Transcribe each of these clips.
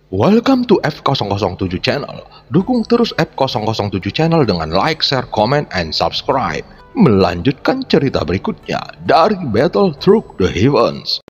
Welcome to F007 Channel. Dukung terus F007 Channel dengan like, share, comment, and subscribe. Melanjutkan cerita berikutnya dari Battle Through the Heavens.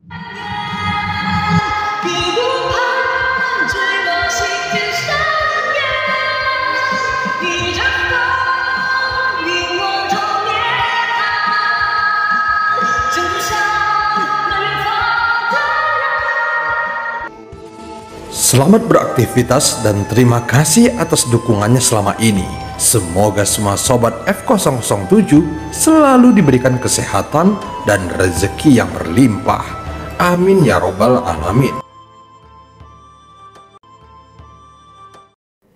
Selamat beraktivitas dan terima kasih atas dukungannya selama ini. Semoga semua sobat F007 selalu diberikan kesehatan dan rezeki yang berlimpah. Amin ya robbal alamin.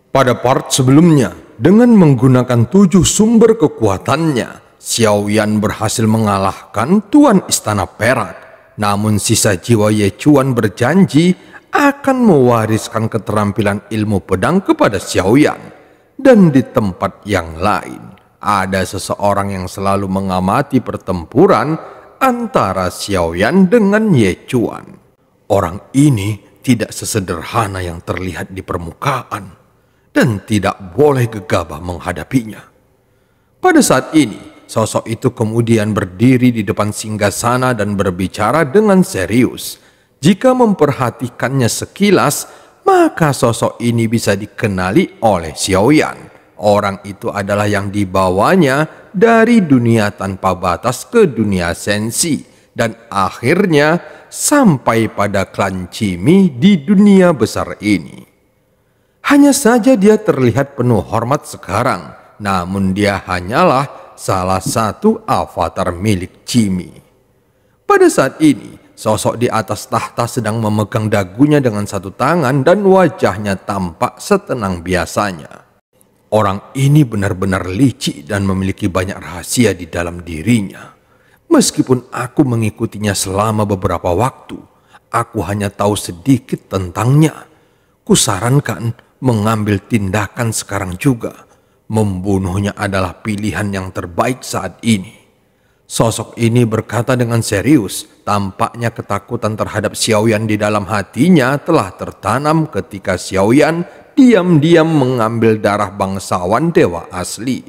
Pada part sebelumnya, dengan menggunakan 7 sumber kekuatannya, Xiaoyan berhasil mengalahkan Tuan Istana Perak. Namun sisa jiwa Ye Chuan berjanji akan mewariskan keterampilan ilmu pedang kepada Xiaoyan. Dan di tempat yang lain, ada seseorang yang selalu mengamati pertempuran antara Xiaoyan dengan Ye Chuan. Orang ini tidak sesederhana yang terlihat di permukaan dan tidak boleh gegabah menghadapinya. Pada saat ini, sosok itu kemudian berdiri di depan singgasana dan berbicara dengan serius. Jika memperhatikannya sekilas, maka sosok ini bisa dikenali oleh Xiaoyan. Orang itu adalah yang dibawanya dari dunia tanpa batas ke dunia sensi. Dan akhirnya sampai pada klan Cimi di dunia besar ini. Hanya saja dia terlihat penuh hormat sekarang. Namun dia hanyalah salah satu avatar milik Cimi. Pada saat ini, sosok di atas tahta sedang memegang dagunya dengan satu tangan dan wajahnya tampak setenang biasanya. Orang ini benar-benar licik dan memiliki banyak rahasia di dalam dirinya. Meskipun aku mengikutinya selama beberapa waktu, aku hanya tahu sedikit tentangnya. Kusarankan mengambil tindakan sekarang juga. Membunuhnya adalah pilihan yang terbaik saat ini. Sosok ini berkata dengan serius. Tampaknya ketakutan terhadap Xiaoyan di dalam hatinya telah tertanam ketika Xiaoyan diam-diam mengambil darah bangsawan dewa asli.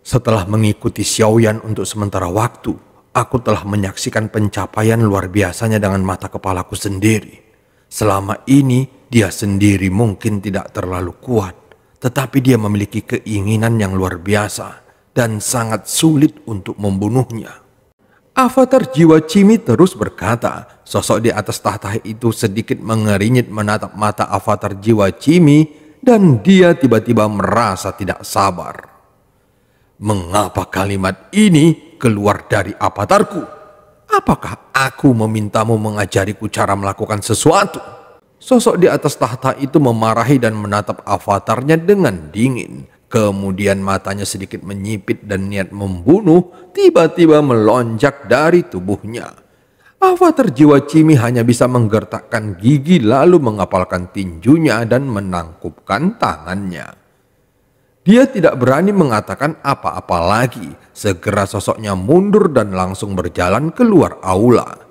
Setelah mengikuti Xiaoyan untuk sementara waktu, aku telah menyaksikan pencapaian luar biasanya dengan mata kepalaku sendiri. Selama ini dia sendiri mungkin tidak terlalu kuat, tetapi dia memiliki keinginan yang luar biasa dan sangat sulit untuk membunuhnya. Avatar jiwa Cimi terus berkata. Sosok di atas tahta itu sedikit mengeringit menatap mata avatar jiwa Cimi dan dia tiba-tiba merasa tidak sabar. Mengapa kalimat ini keluar dari avatarku? Apakah aku memintamu mengajariku cara melakukan sesuatu? Sosok di atas tahta itu memarahi dan menatap avatarnya dengan dingin. Kemudian matanya sedikit menyipit dan niat membunuh tiba-tiba melonjak dari tubuhnya. Avatar jiwa Cimi hanya bisa menggertakkan gigi lalu mengapalkan tinjunya dan menangkupkan tangannya. Dia tidak berani mengatakan apa-apa lagi. Segera sosoknya mundur dan langsung berjalan keluar aula.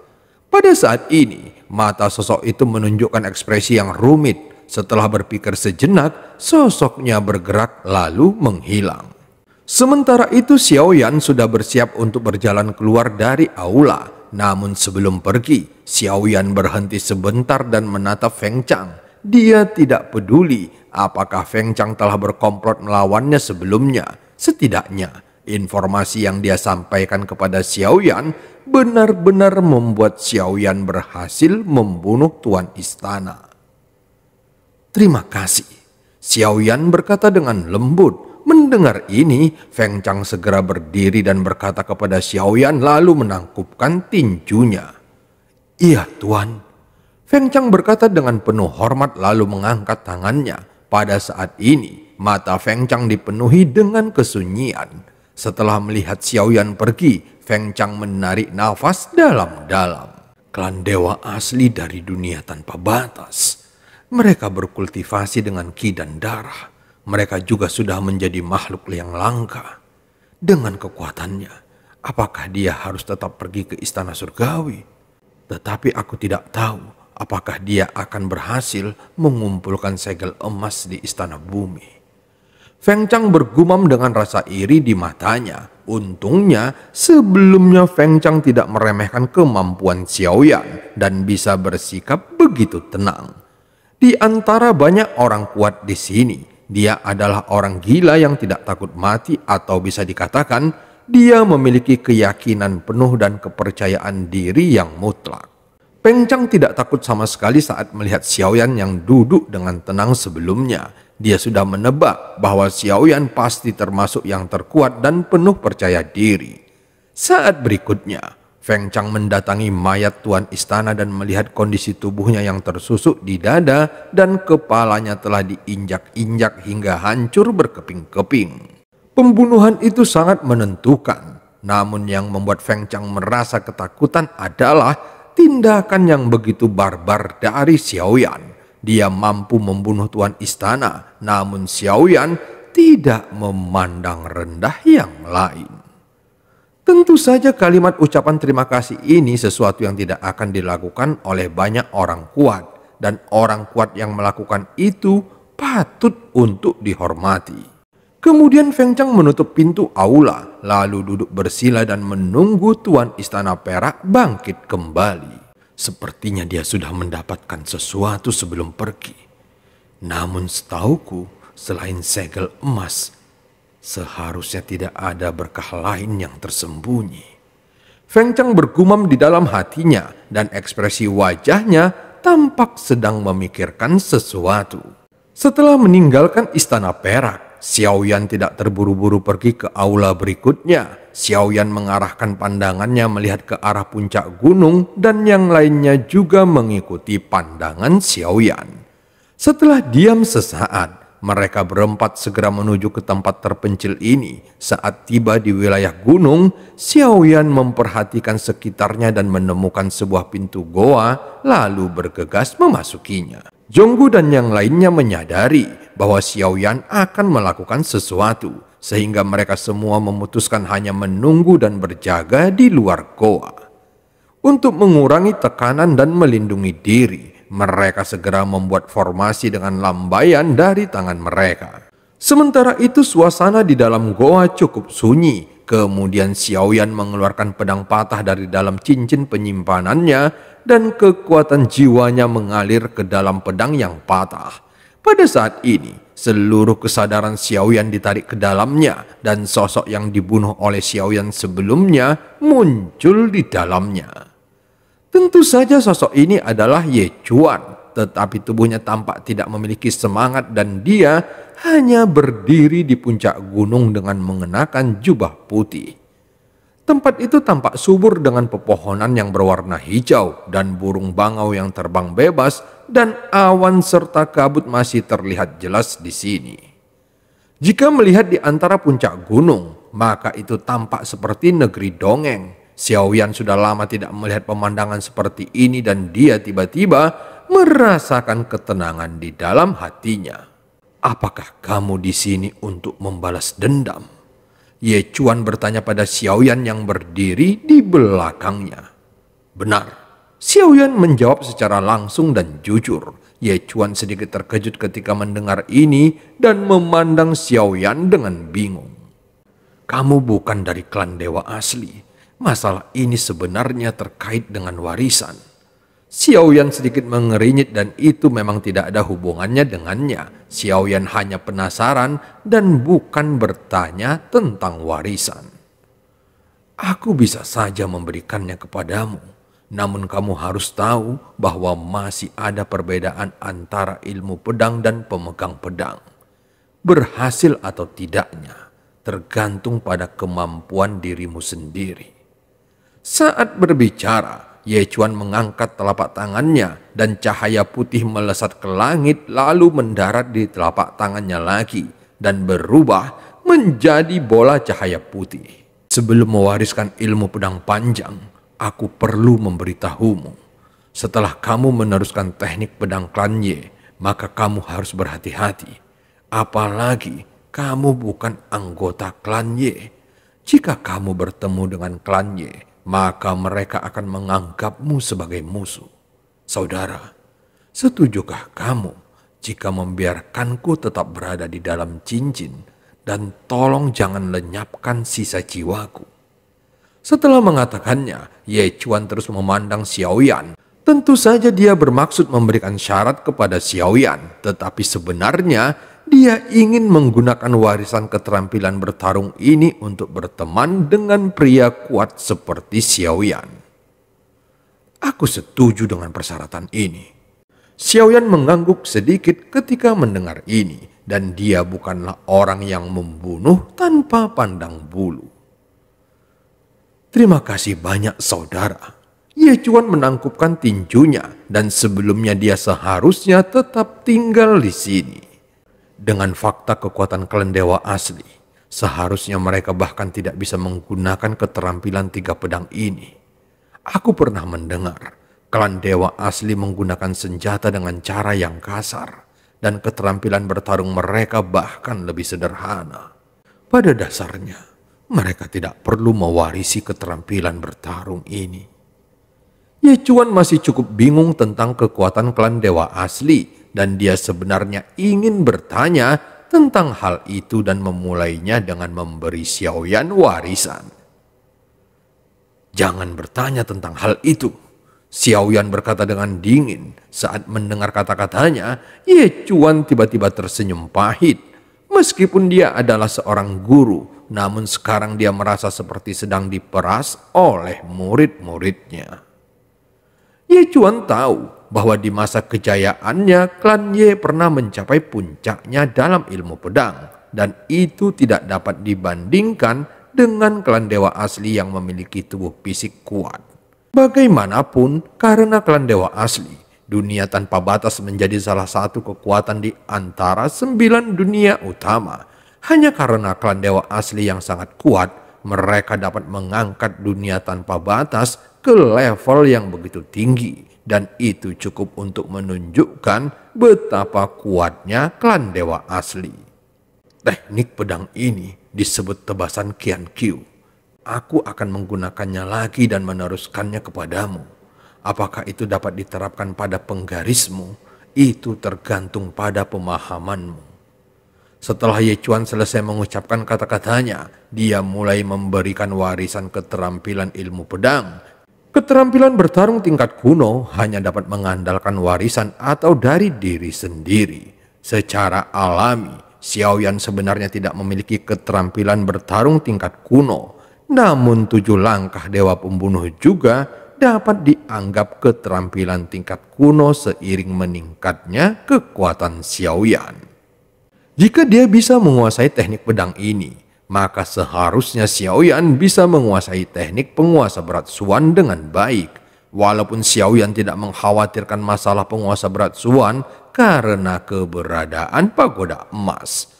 Pada saat ini, mata sosok itu menunjukkan ekspresi yang rumit. Setelah berpikir sejenak, sosoknya bergerak lalu menghilang. Sementara itu Xiaoyan sudah bersiap untuk berjalan keluar dari aula. Namun sebelum pergi, Xiaoyan berhenti sebentar dan menatap Feng Chang. Dia tidak peduli apakah Feng Chang telah berkomplot melawannya sebelumnya. Setidaknya, informasi yang dia sampaikan kepada Xiaoyan benar-benar membuat Xiaoyan berhasil membunuh Tuan Istana. Terima kasih, Xiaoyan berkata dengan lembut. Mendengar ini, Feng Chang segera berdiri dan berkata kepada Xiaoyan lalu menangkupkan tinjunya. Iya Tuan. Feng Chang berkata dengan penuh hormat lalu mengangkat tangannya. Pada saat ini, mata Feng Chang dipenuhi dengan kesunyian. Setelah melihat Xiaoyan pergi, Feng Chang menarik nafas dalam-dalam. Klan dewa asli dari dunia tanpa batas. Mereka berkultivasi dengan ki dan darah. Mereka juga sudah menjadi makhluk yang langka. Dengan kekuatannya, apakah dia harus tetap pergi ke istana surgawi? Tetapi aku tidak tahu apakah dia akan berhasil mengumpulkan segel emas di istana bumi. Feng Chang bergumam dengan rasa iri di matanya. Untungnya sebelumnya Feng Chang tidak meremehkan kemampuan Xiaoyan dan bisa bersikap begitu tenang. Di antara banyak orang kuat di sini, dia adalah orang gila yang tidak takut mati, atau bisa dikatakan dia memiliki keyakinan penuh dan kepercayaan diri yang mutlak. Feng Chang tidak takut sama sekali saat melihat Xiaoyan yang duduk dengan tenang sebelumnya. Dia sudah menebak bahwa Xiaoyan pasti termasuk yang terkuat dan penuh percaya diri. Saat berikutnya, Feng Chang mendatangi mayat tuan istana dan melihat kondisi tubuhnya yang tersusuk di dada dan kepalanya telah diinjak-injak hingga hancur berkeping-keping. Pembunuhan itu sangat menentukan, namun yang membuat Feng Chang merasa ketakutan adalah tindakan yang begitu barbar dari Xiaoyan. Dia mampu membunuh tuan istana, namun Xiaoyan tidak memandang rendah yang lain. Tentu saja kalimat ucapan terima kasih ini sesuatu yang tidak akan dilakukan oleh banyak orang kuat, dan orang kuat yang melakukan itu patut untuk dihormati. Kemudian Feng Chang menutup pintu aula, lalu duduk bersila dan menunggu tuan istana perak bangkit kembali. Sepertinya dia sudah mendapatkan sesuatu sebelum pergi. Namun setauku, selain segel emas, seharusnya tidak ada berkah lain yang tersembunyi. Feng Chang bergumam di dalam hatinya dan ekspresi wajahnya tampak sedang memikirkan sesuatu. Setelah meninggalkan istana perak, Xiaoyan tidak terburu-buru pergi ke aula berikutnya. Xiaoyan mengarahkan pandangannya melihat ke arah puncak gunung dan yang lainnya juga mengikuti pandangan Xiaoyan. Setelah diam sesaat, mereka berempat segera menuju ke tempat terpencil ini. Saat tiba di wilayah gunung, Xiaoyan memperhatikan sekitarnya dan menemukan sebuah pintu goa, lalu bergegas memasukinya. Zhonggu dan yang lainnya menyadari bahwa Xiaoyan akan melakukan sesuatu, sehingga mereka semua memutuskan hanya menunggu dan berjaga di luar goa. Untuk mengurangi tekanan dan melindungi diri, mereka segera membuat formasi dengan lambaian dari tangan mereka. Sementara itu suasana di dalam goa cukup sunyi. Kemudian Xiaoyan mengeluarkan pedang patah dari dalam cincin penyimpanannya dan kekuatan jiwanya mengalir ke dalam pedang yang patah. Pada saat ini, seluruh kesadaran Xiaoyan ditarik ke dalamnya dan sosok yang dibunuh oleh Xiaoyan sebelumnya muncul di dalamnya. Tentu saja sosok ini adalah Ye Chuan, tetapi tubuhnya tampak tidak memiliki semangat dan dia hanya berdiri di puncak gunung dengan mengenakan jubah putih. Tempat itu tampak subur dengan pepohonan yang berwarna hijau dan burung bangau yang terbang bebas, dan awan serta kabut masih terlihat jelas di sini. Jika melihat di antara puncak gunung, maka itu tampak seperti negeri dongeng. Xiaoyan sudah lama tidak melihat pemandangan seperti ini dan dia tiba-tiba merasakan ketenangan di dalam hatinya. Apakah kamu di sini untuk membalas dendam? Ye Chuan bertanya pada Xiaoyan yang berdiri di belakangnya. Benar, Xiaoyan menjawab secara langsung dan jujur. Ye Chuan sedikit terkejut ketika mendengar ini dan memandang Xiaoyan dengan bingung. Kamu bukan dari klan dewa asli. Masalah ini sebenarnya terkait dengan warisan. Xiaoyan sedikit mengerinyit dan itu memang tidak ada hubungannya dengannya. Xiaoyan hanya penasaran dan bukan bertanya tentang warisan. Aku bisa saja memberikannya kepadamu, namun kamu harus tahu bahwa masih ada perbedaan antara ilmu pedang dan pemegang pedang. Berhasil atau tidaknya tergantung pada kemampuan dirimu sendiri. Saat berbicara, Ye Chuan mengangkat telapak tangannya dan cahaya putih melesat ke langit lalu mendarat di telapak tangannya lagi dan berubah menjadi bola cahaya putih. Sebelum mewariskan ilmu pedang panjang, aku perlu memberitahumu. Setelah kamu meneruskan teknik pedang klan Ye, maka kamu harus berhati-hati. Apalagi kamu bukan anggota klan Ye. Jika kamu bertemu dengan klan Ye, maka mereka akan menganggapmu sebagai musuh. Saudara, setujukah kamu jika membiarkanku tetap berada di dalam cincin dan tolong jangan lenyapkan sisa jiwaku? Setelah mengatakannya, Ye Chuan terus memandang Xiaoyan. Tentu saja dia bermaksud memberikan syarat kepada Xiaoyan, tetapi sebenarnya dia ingin menggunakan warisan keterampilan bertarung ini untuk berteman dengan pria kuat seperti Xiaoyan. Aku setuju dengan persyaratan ini. Xiaoyan mengangguk sedikit ketika mendengar ini, dan dia bukanlah orang yang membunuh tanpa pandang bulu. Terima kasih banyak saudara. Ye Chuan menangkupkan tinjunya dan sebelumnya dia seharusnya tetap tinggal di sini. Dengan fakta kekuatan klan dewa asli, seharusnya mereka bahkan tidak bisa menggunakan keterampilan 3 pedang ini. Aku pernah mendengar klan dewa asli menggunakan senjata dengan cara yang kasar dan keterampilan bertarung mereka bahkan lebih sederhana. Pada dasarnya, mereka tidak perlu mewarisi keterampilan bertarung ini. Ye Chuan masih cukup bingung tentang kekuatan klan dewa asli dan dia sebenarnya ingin bertanya tentang hal itu dan memulainya dengan memberi Xiaoyan warisan. Jangan bertanya tentang hal itu, Xiaoyan berkata dengan dingin. Saat mendengar kata-katanya, Ye Chuan tiba-tiba tersenyum pahit. Meskipun dia adalah seorang guru, namun sekarang dia merasa seperti sedang diperas oleh murid-muridnya. Ye Chuan tahu bahwa di masa kejayaannya klan Ye pernah mencapai puncaknya dalam ilmu pedang dan itu tidak dapat dibandingkan dengan klan dewa asli yang memiliki tubuh fisik kuat. Bagaimanapun, karena klan dewa asli, dunia tanpa batas menjadi salah satu kekuatan di antara 9 dunia utama. Hanya karena klan dewa asli yang sangat kuat, mereka dapat mengangkat dunia tanpa batas ke level yang begitu tinggi. Dan itu cukup untuk menunjukkan betapa kuatnya klan dewa asli. Teknik pedang ini disebut tebasan Qian Qiu. Aku akan menggunakannya lagi dan meneruskannya kepadamu. Apakah itu dapat diterapkan pada penggarismu? Itu tergantung pada pemahamanmu. Setelah Ye Chuan selesai mengucapkan kata-katanya, dia mulai memberikan warisan keterampilan ilmu pedang. Keterampilan bertarung tingkat kuno hanya dapat mengandalkan warisan atau dari diri sendiri. Secara alami, Xiaoyan sebenarnya tidak memiliki keterampilan bertarung tingkat kuno. Namun 7 langkah dewa pembunuh juga dapat dianggap keterampilan tingkat kuno seiring meningkatnya kekuatan Xiaoyan. Jika dia bisa menguasai teknik pedang ini, maka seharusnya Xiaoyan bisa menguasai teknik penguasa berat Suan dengan baik. Walaupun Xiaoyan tidak mengkhawatirkan masalah penguasa berat Suan karena keberadaan pagoda emas.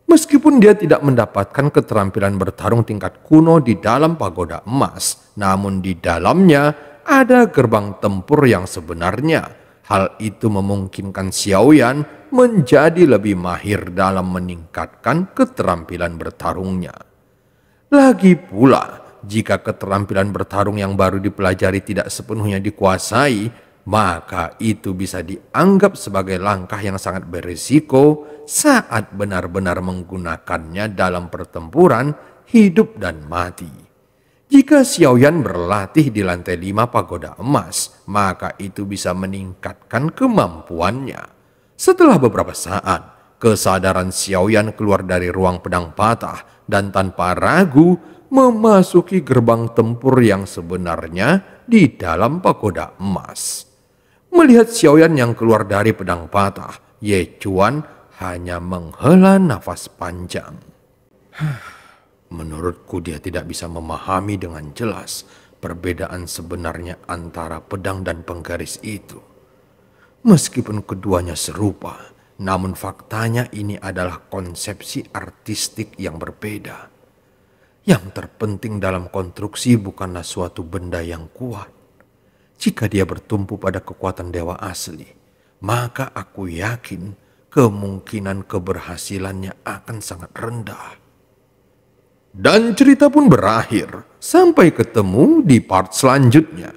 Meskipun dia tidak mendapatkan keterampilan bertarung tingkat kuno di dalam pagoda emas, namun di dalamnya ada gerbang tempur yang sebenarnya. Hal itu memungkinkan Xiaoyan menjadi lebih mahir dalam meningkatkan keterampilan bertarungnya. Lagi pula, jika keterampilan bertarung yang baru dipelajari tidak sepenuhnya dikuasai, maka itu bisa dianggap sebagai langkah yang sangat berisiko saat benar-benar menggunakannya dalam pertempuran hidup dan mati. Jika Xiaoyan berlatih di lantai 5 pagoda emas, maka itu bisa meningkatkan kemampuannya. Setelah beberapa saat, kesadaran Xiaoyan keluar dari ruang pedang patah dan tanpa ragu memasuki gerbang tempur yang sebenarnya di dalam pagoda emas. Melihat Xiaoyan yang keluar dari pedang patah, Ye Chuan hanya menghela nafas panjang. Menurutku dia tidak bisa memahami dengan jelas perbedaan sebenarnya antara pedang dan penggaris itu. Meskipun keduanya serupa, namun faktanya ini adalah konsepsi artistik yang berbeda. Yang terpenting dalam konstruksi bukanlah suatu benda yang kuat. Jika dia bertumpu pada kekuatan dewa asli, maka aku yakin kemungkinan keberhasilannya akan sangat rendah. Dan cerita pun berakhir. Sampai ketemu di part selanjutnya.